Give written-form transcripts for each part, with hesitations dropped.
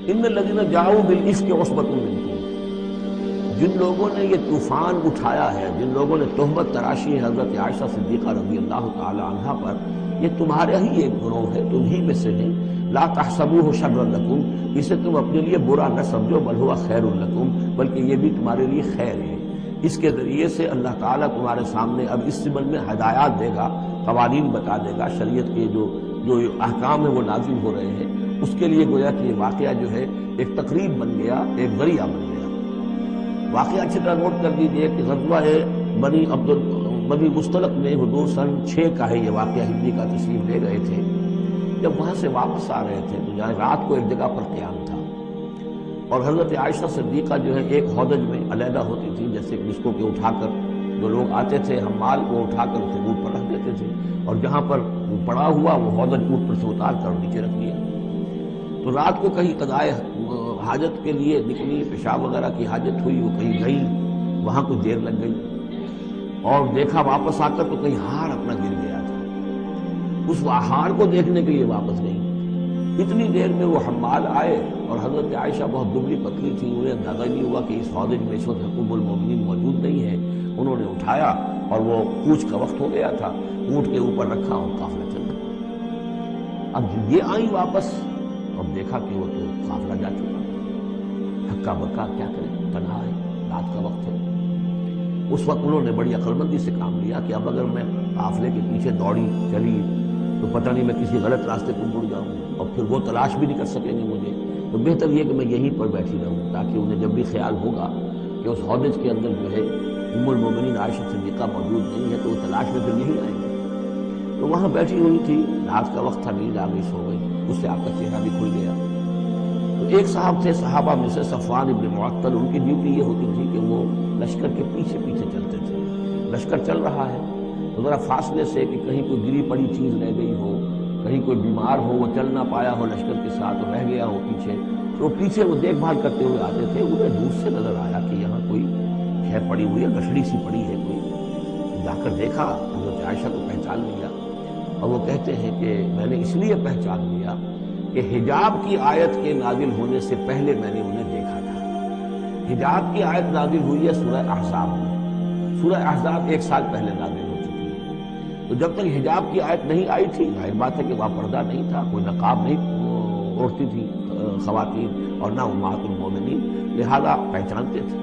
ان الذین جاؤوا بالافک عصبۃ منکم، جن لوگوں نے یہ طوفان اٹھایا ہے، جن لوگوں نے تہمت تراشی ہے حضرت عائشہ صدیقہ رضی اللہ تعالی عنہا پر، یہ تمہارا ہی ایک گروہ ہے، تم ہی میں سے ہیں۔ لا تحسبوہ شرا لکم، اسے تم اپنے لیے برا نہ سمجھو، بل ہوا خیر لکم، بلکہ یہ بھی تمہارے لیے خیر ہے۔ اس کے ذریعے سے اللہ تعالیٰ تمہارے سامنے اب اس سمن میں ہدایات دے گا، قوانین بتا دے گا، شریعت کے جو احکام ہیں وہ نازل ہو رہے ہیں، اس کے لیے گویا کہ یہ واقعہ جو ہے ایک تقریب بن گیا، ایک ذریعہ بن گیا۔ واقعہ اچھی طرح نوٹ کر دیجئے کہ غزوہ بنی مستلق میں حضور سن 6 کا ہے یہ واقعہ، ہجری کا تشریف لے گئے تھے۔ جب وہاں سے واپس آ رہے تھے تو جہاں رات کو ایک جگہ پر قیام تھا، اور حضرت عائشہ صدیقہ جو ہے ایک ہودج میں علیحدہ ہوتی تھی، جیسے جس کو کہ اٹھا کر جو لوگ آتے تھے حمال وہ اٹھا کر اسے اونٹ پر رکھ دیتے تھے، اور جہاں پر پڑا ہوا وہ ہودج اونٹ پر سے اتار کر نیچے رکھ دیا۔ تو رات کو کہیں قضائے حاجت کے لیے نکلی، پیشاب وغیرہ کی حاجت ہوئی، وہ کہیں گئی، وہاں کچھ دیر لگ گئی، اور دیکھا واپس آ کر تو کہیں ہار اپنا گر گیا تھا۔ اس ہار کو دیکھنے کے لیے واپس گئی، اتنی دیر میں وہ حمال آئے، اور حضرت عائشہ بہت دبلی پتلی تھی، انہیں اندازہ نہیں ہوا کہ اس ہودج میں اس وقت ام المومنین موجود نہیں ہے۔ انہوں نے اٹھایا اور وہ کوچ کا وقت ہو گیا تھا، اونٹ کے اوپر رکھا اور قافلہ چل گیا۔ اب یہ آئی واپس، اب دیکھا کہ وہ تو قافلہ جا چکا، ہکا بکا کیا کرے، تنہا ہے، رات کا وقت ہے۔ اس وقت انہوں نے بڑی عقل مندی سے کام لیا کہ اب اگر میں قافلے کے پیچھے دوڑی چلی تو پتہ نہیں میں کسی غلط راستے پر مڑ جاؤں، اور پھر وہ تلاش بھی نہیں کر سکیں گے مجھے، تو بہتر یہ کہ میں یہیں پر بیٹھی رہوں، تاکہ انہیں جب بھی خیال ہوگا کہ اس ہودج کے اندر جو ہے ام المومنین عائشہ صدیقہ موجود نہیں ہے تو وہ تلاش میں پھر یہیں آئیں گے۔ تو وہاں بیٹھی ہوئی تھی، رات کا وقت تھا، نیند آ گئی، سو گئی، اس سے آپ کا چہرہ بھی کھل گیا۔ تو ایک صاحب تھے صحابہ میں سے صفوان ابن معطل، ان کی ڈیوٹی یہ ہوتی تھی کہ وہ لشکر کے پیچھے پیچھے چلتے تھے۔ لشکر چل رہا ہے تو ذرا فاصلے سے کہ کہیں کوئی گری پڑی چیز رہ گئی ہو، کہیں کوئی بیمار ہو، وہ چل نہ پایا ہو لشکر کے ساتھ اور رہ گیا ہو پیچھے، تو پیچھے وہ دیکھ بھال کرتے ہوئے آتے تھے۔ انہیں دور سے نظر آیا کہ یہاں کوئی شے پڑی ہوئی ہے، گٹھڑی سی پڑی ہے کوئی، جا کر دیکھا، حضرت عائشہ کو پہچان لیا، اور وہ کہتے ہیں کہ میں نے اس لیے پہچان لیا کہ حجاب کی آیت کے نازل ہونے سے پہلے میں نے انہیں دیکھا تھا۔ حجاب کی آیت نازل ہوئی ہے سورہ احزاب میں، سورہ احزاب 1 سال پہلے نازل ہو چکی ہے۔ تو جب تک حجاب کی آیت نہیں آئی تھی، ظاہر بات ہے کہ وہاں پردہ نہیں تھا، کوئی نقاب نہیں اوڑھتی تھی خواتین، اور نہ امہات المومنین، لہذا پہچانتے تھے۔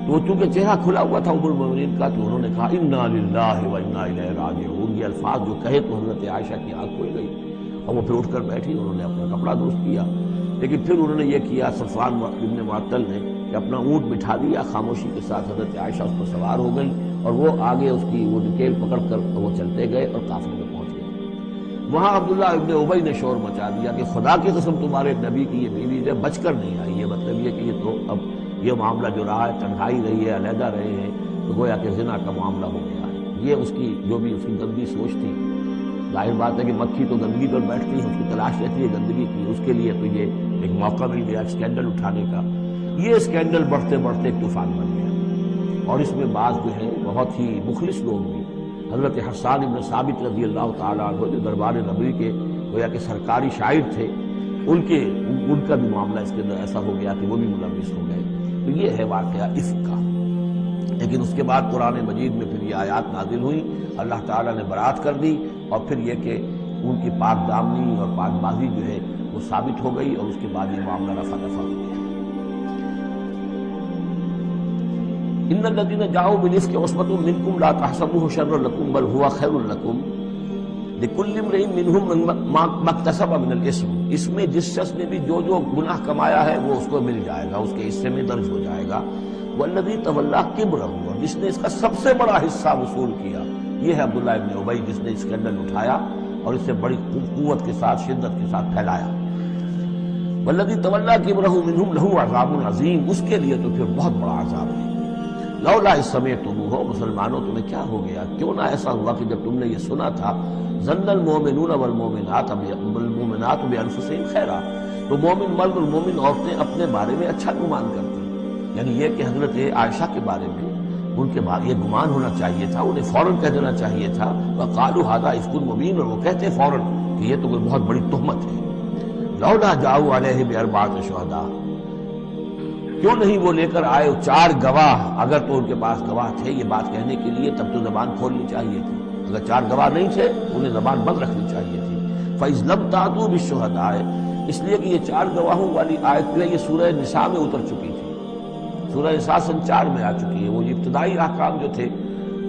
تو چونکہ چہرہ کھلا ہوا تھا ام المومنین کا، تو انہوں نے کہا انا للہ و انا الیہ راجعون، یہ الفاظ جو کہے تو حضرت عائشہ کی آنکھ کھل گئی، اور وہ پھر اٹھ کر بیٹھی، انہوں نے اپنا کپڑا درست کیا، لیکن پھر انہوں نے یہ کیا صفوان ابن معطل نے کہ اپنا اونٹ بٹھا دیا خاموشی کے ساتھ، حضرت عائشہ اس پر سوار ہو گئی، اور وہ آگے اس کی وہ نکیل پکڑ کر وہ چلتے گئے اور قافلے میں پہنچ گئے۔ وہاں عبداللہ ابن ابی نے شور مچا دیا کہ خدا کی قسم تمہارے نبی کی یہ بیوی ہے، بچ کر نہیں آئی، یہ مطلب یہ کہ یہ تو اب یہ معاملہ جو رہا ہے، تنہائی رہی ہے، علیحدہ رہے ہیں، تو گویا کہ زنا کا معاملہ ہو گیا ہے۔ یہ اس کی جو بھی اس کی گندی سوچ تھی، ظاہر بات ہے کہ مکھی تو گندگی پر بیٹھتی ہے، اس کی تلاش رہتی ہے گندگی کی، اس کے لیے تو یہ ایک موقع مل گیا اسکینڈل اٹھانے کا۔ یہ اسکینڈل بڑھتے بڑھتے ایک طوفان بن گیا، اور اس میں بعض جو ہیں بہت ہی مخلص لوگ بھی، حضرت حسان ابن ثابت رضی اللہ تعالیٰ عنہ جو دربار نبوی کے گویا کہ سرکاری شاعر تھے، ان کا بھی معاملہ اس کے اندر ایسا ہو گیا کہ وہ بھی ملوث ہو گئے۔ تو یہ ہے واقعہ افک کا۔ لیکن اس کے بعد قرآن مجید میں پھر یہ آیات نازل ہوئی، اللہ تعالیٰ نے برات کر دی، اور پھر یہ کہ ان کی پاک دامنی اور پاک بازی جو ہے وہ ثابت ہو گئی، اور اس کے بعد یہ معاملہ رفع دفع ہو گیا۔ ان الذين جاءوا بالافك عصبة منكم لا تحسبوه شرا لكم بل هو خير لكم لكل امرئ منهم ما اكتسب من الاثم، اس میں جس شخص نے بھی جو گناہ کمایا ہے وہ اس کو مل جائے گا، اس کے حصے میں درج ہو جائے گا۔ والذي تولى كبره، اور جس نے اس کا سب سے بڑا حصہ وصول کیا، یہ ہے عبداللہ ابن ابی، جس نے اسکینڈل اٹھایا اور اسے بڑی قوت کے ساتھ، شدت کے ساتھ پھیلایا۔ والذي تولى كبره منهم له عذاب عظیم، اس کے لیے تو پھر بہت بڑا عذاب ہے۔ لولا اذ سمعتموہ، مسلمانوں تمہیں کیا ہو گیا، کیوں نہ ایسا ہوا کہ جب تم نے یہ سنا تھا، ظن المؤمنون والمؤمنات بانفسہم خیرا، تو مومن مرد اور مومن عورتیں اپنے بارے میں اچھا گمان کرتے، یعنی یہ کہ حضرت عائشہ کے بارے میں ان کے بارے یہ گمان ہونا چاہیے تھا، انہیں فوراً کہہ دینا چاہیے تھا، وقالوا ھذا افک مبین، اور وہ کہتے فوراً کہ یہ تو کوئی بہت بڑی تہمت ہے۔ لولا جاؤ علیہ باربعۃ شہداء، کیوں نہیں وہ لے کر آئے 4 گواہ، اگر تو ان کے پاس گواہ تھے یہ بات کہنے کے لیے تب تو زبان کھولنی چاہیے تھی، اگر 4 گواہ نہیں تھے انہیں زبان بند رکھنی چاہیے تھی۔ فَإِذْ لَمْ تَأْتُوا بِالشُّهَدَاءِ، اس لیے کہ یہ 4 گواہوں والی آیت جو ہے یہ سورہ نساء میں اتر چکی تھی، سورہ نساء سن 4 میں آ چکی ہے، وہ ابتدائی احکام جو تھے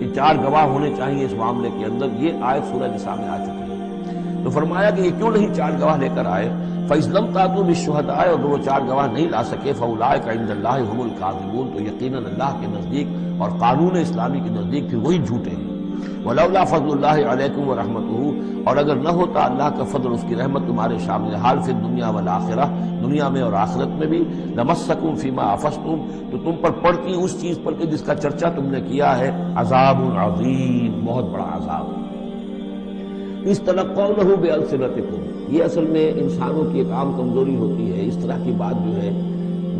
کہ 4 گواہ ہونے چاہیے اس معاملے کے اندر، یہ آیت سورہ نساء میں آ چکی ہے۔ تو فرمایا کہ یہ کیوں نہیں 4 گواہ لے کر آئے، فَإِذْ لَمْ تَأْتُوا بِالشُّهَدَاءِ، اور وہ 4 گواہ نہیں لا سکے، فَأُولَٰئِکَ عِندَ اللَّهِ هُمُ الْكَاذِبُونَ، تو یقیناً اللہ کے نزدیک اور قانون اسلامی کے نزدیک پھر وہی جھوٹے ہیں۔ وَلَوْلَا فَضْلُ اللَّهِ عَلَيْكُمْ وَرَحْمَتُهُ، اور اگر نہ ہوتا اللہ کا فضل اس کی رحمت تمہارے شامل حال فی الدنیا والآخرہ، دنیا میں اور آخرت میں بھی، لَمَسَّكُمْ فِيمَا أَفَضْتُمْ، تو تم پر پڑتی اس چیز پر کہ جس کا چرچا تم نے کیا ہے، عذاب عظیم، بہت بڑا عذاب۔ اس تلقونہ بألسنتکم، یہ اصل میں انسانوں کی ایک عام کمزوری ہوتی ہے، اس طرح کی بات جو ہے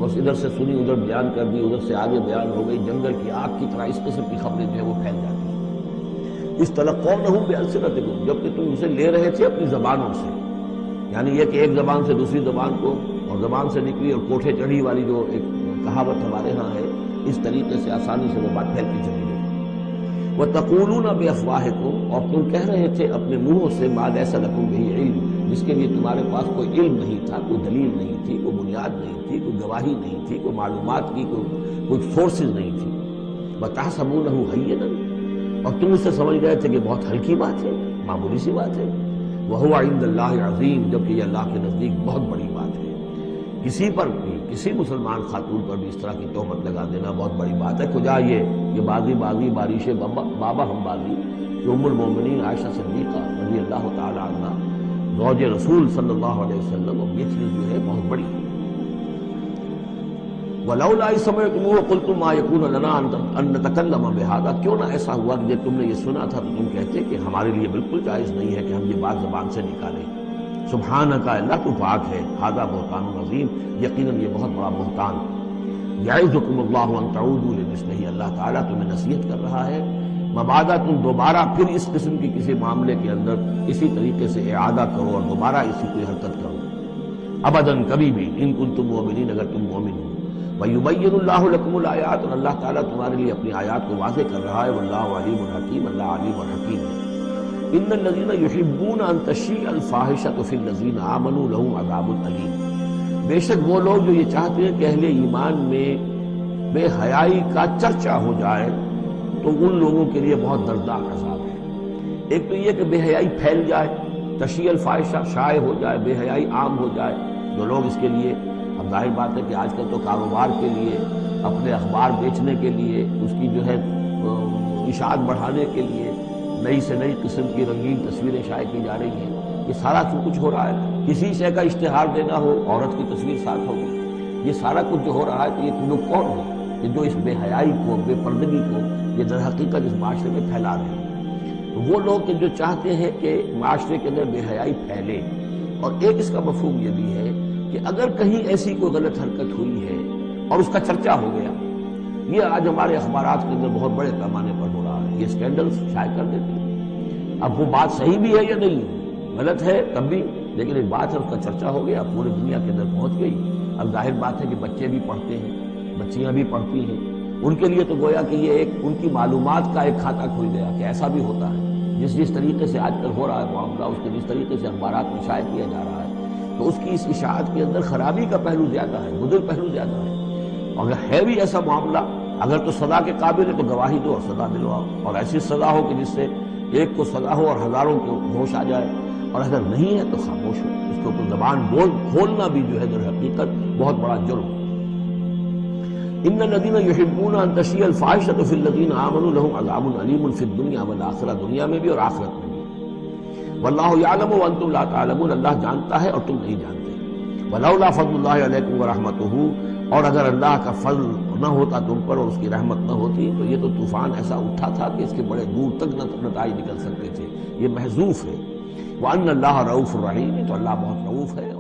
بس ادھر سے سنی ادھر بیان کر دی، ادھر سے آگے بیان ہو گئی، جنگل کی آگ کی طرح اس قسم کی خبریں جو ہے وہ پھیل جاتی ہیں۔ اس تلقونہ بألسنتکم، جبکہ تم اسے لے رہے تھے اپنی زبانوں سے، یعنی یہ کہ ایک زبان سے دوسری زبان کو، اور زبان سے نکلی اور کوٹھے چڑھی والی جو ایک کہاوت ہمارے ہاں ہے، اس طریقے سے آسانی سے وہ بات پھیلتی چلی گئی۔ وَتَقُولُونَ بِأَفْوَاهِكُمْ، اور تم کہہ رہے تھے اپنے منہوں سے، مَا لَيْسَ لَكُمْ بِهِ عِلْمٌ، جس کے لیے تمہارے پاس کوئی علم نہیں تھا، کوئی دلیل نہیں تھی، کوئی بنیاد نہیں تھی، کوئی گواہی نہیں تھی، کوئی معلومات کی کوئی سورسز نہیں تھی۔ وَتَحْسَبُونَهُ هَيِّنًا، اور تم اسے سمجھ گئے تھے کہ بہت ہلکی بات ہے، معمولی سی بات ہے۔ وَهُوَ عِندَ اللَّهِ عَظِيمٌ، جبکہ یہ اللہ کے نزدیک بہت بڑی بات ہے۔ کسی پر بھی، کسی مسلمان خاتون پر بھی اس طرح کی تہمت لگا دینا بہت بڑی بات ہے۔ کجا یہ بازی بارش بابا ہم بازی کہ ام المومنین عائشہ صدیقہ رضی اللہ تعالی عنہ زوج رسول صلی اللہ علیہ وسلم، اور یہ چیز جو ہے بہت بڑی ہے۔ وَلَوْلَا إِذْ سَمِعْتُمُوهُ قُلْتُم مَّا يَكُونُ لَنَا أَن نَّتَكَلَّمَ بِهَٰذَا، کیوں نہ ایسا ہوا کہ جب تم نے یہ سنا تھا تو تم کہتے کہ ہمارے لیے بالکل جائز نہیں ہے کہ ہم یہ بات زبان سے نکالیں۔ سبحانک، اللہ تو پاک ہے، ھذا بہتان عظیم، یقیناً یہ بہت بڑا بہتان۔ یعظکم اللہ ان تعودوا لمثلہ، اللہ تعالیٰ تمہیں نصیحت کر رہا ہے مبادا تم دوبارہ پھر اس قسم کی کسی معاملے کے اندر اسی طریقے سے اعادہ کرو اور دوبارہ اسی کوئی حرکت کرو، ابداً کبھی بھی، ان کنتم مؤمنین، اگر تم مومن ہو۔ وَيُبَيِّنُ اللَّهُ لَكُمُ الْآيَاتِ، اور اللہ تعالیٰ تمہارے لیے اپنی آیات کو واضح کر رہا ہے، واللہ علیم حکیم، اللہ علیم اور حکیم ہے۔ ان الذین یحبون ان تشیع الفاحشۃ فی الذین آمنوا لہم عذاب الیم، بے شک وہ لوگ جو یہ چاہتے ہیں کہ اہل ایمان میں بے حیائی کا چرچا ہو جائے تو ان لوگوں کے لیے بہت دردناک عذاب ہے۔ ایک تو یہ کہ بے حیائی پھیل جائے، تشیع الفاحشہ شائع ہو جائے، بے حیائی عام ہو جائے، جو لوگ اس کے لیے، اب ظاہر بات ہے کہ آج کل تو کاروبار کے لیے، اپنے اخبار بیچنے کے لیے، اس کی جو ہے اشاعت بڑھانے کے لیے نئی سے نئی قسم کی رنگین تصویریں شائع کی جا رہی ہیں، یہ سارا کچھ ہو رہا ہے۔ کسی شے کا اشتہار دینا ہو، عورت کی تصویر ساتھ ہوگی، یہ سارا کچھ جو ہو رہا ہے، تو یہ لوگ کون ہیں کہ جو اس بے حیائی کو، بے پردگی کو یہ در حقیقت اس معاشرے میں پھیلا رہے ہیں؟ وہ لوگ کہ جو چاہتے ہیں کہ معاشرے کے اندر بے حیائی پھیلے، اور ایک اس کا مفہوم یہ بھی ہے کہ اگر کہیں ایسی کوئی غلط حرکت ہوئی ہے اور اس کا چرچا ہو گیا، یہ آج ہمارے اخبارات کے اندر بہت بڑے پیمانے پر ہو رہا ہے، یہ اسکینڈلز شائع کر دیتے ہیں۔ اب وہ بات صحیح بھی ہے یا نہیں، غلط ہے تب بھی، لیکن ایک بات ہے اس کا چرچا ہو گیا، پوری دنیا کے اندر پہنچ گئی۔ اب ظاہر بات ہے کہ بچے بھی پڑھتے ہیں، بچیاں بھی پڑھتی ہیں، ان کے لیے تو گویا کہ یہ ایک ان کی معلومات کا ایک کھاتہ کھل گیا کہ ایسا بھی ہوتا ہے۔ جس طریقے سے آج کل ہو رہا ہے معاملہ، اس کے جس طریقے سے اخبارات میں شائع کیا جا رہا ہے، تو اس کی اس اشاعت کے اندر خرابی کا پہلو زیادہ ہے، مضر پہلو زیادہ ہے۔ اور اگر ہے بھی ایسا معاملہ، اگر تو سزا کے قابل ہے تو گواہی دو اور سزا دلواؤ، اور ایسی سزا ہو کہ جس سے ایک کو سزا ہو اور ہزاروں کو ہوش آ جائے، اور اگر نہیں ہے تو خاموش ہو، اس کے اوپر زبان کھولنا بھی جو ہے در حقیقت بہت بڑا جرم۔ ان الذین یحبون ان تشیع الفاحشۃ فی الذین آمنوا لہم عذاب علیم فی الدنیا والآخرہ، دنیا میں بھی اور آخرت میں بھی۔ واللہ یعلم وانتم لا تعلمون، اللہ جانتا ہے اور تم نہیں جانتے۔ ولولا فضل اللہ علیکم ورحمتہ، اور اگر اللہ کا فضل نہ ہوتا تم پر اور اس کی رحمت نہ ہوتی تو یہ تو طوفان ایسا اٹھا تھا کہ اس کے بڑے دور تک نتائج نکل سکتے تھے، یہ محذوف ہے۔ وَأَنَّ اللَّهَ رَءُوفٌ رَحِيمٌ، تو اللہ بہت رؤوف ہے